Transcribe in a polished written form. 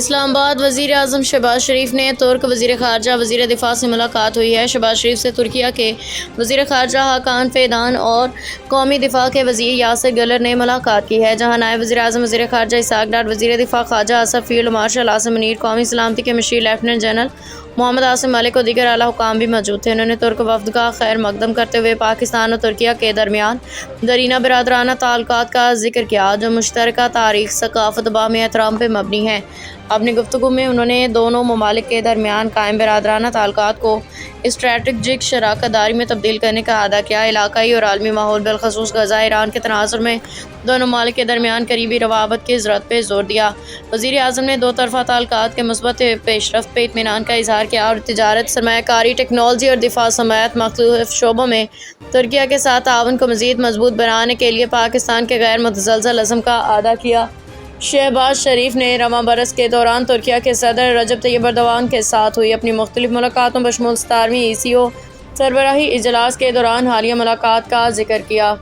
اسلام آباد وزیر اعظم شہباز شریف نے ترک وزیر خارجہ وزیر دفاع سے ملاقات ہوئی ہے۔ شہباز شریف سے ترکیہ کے وزیر خارجہ حاکان فیدان اور قومی دفاع کے وزیر یاسر گلر نے ملاقات کی ہے، جہاں نائب وزیر اعظم وزیر خارجہ اسحاق ڈار، وزیر دفاع خواجہ اسف، فیلڈ مارشل عاصم منیر، قومی سلامتی کے مشیر لیفٹیننٹ جنرل محمد عاصم ملک اور دیگر اعلیٰ حکام بھی موجود تھے۔ انہوں نے ترک وفد کا خیر مقدم کرتے ہوئے پاکستان اور ترکیہ کے درمیان دیرینہ برادرانہ تعلقات کا ذکر کیا، جو مشترکہ تاریخ، ثقافت، باہمی احترام پر مبنی ہیں۔ اپنی گفتگو میں انہوں نے دونوں ممالک کے درمیان قائم برادرانہ تعلقات کو اسٹریٹجک شراکت داری میں تبدیل کرنے کا اعادہ کیا۔ علاقائی اور عالمی ماحول، بالخصوص غزہ ایران کے تناظر میں دونوں ممالک کے درمیان قریبی روابط کی ضرورت پہ زور دیا۔ وزیر اعظم نے دو طرفہ تعلقات کے مثبت پیش رفت پہ اطمینان کا اظہار کیا اور تجارت، سرمایہ کاری، ٹیکنالوجی اور دفاع سمیت مختلف شعبوں میں ترکیہ کے ساتھ تعاون کو مزید مضبوط بنانے کے لیے پاکستان کے غیر متزلزل عزم کا اعادہ کیا۔ شہباز شریف نے رواں برس کے دوران ترکیہ کے صدر رجب طیب ایردوان کے ساتھ ہوئی اپنی مختلف ملاقاتوں بشمول 17ویں ECO سربراہی اجلاس کے دوران حالیہ ملاقات کا ذکر کیا۔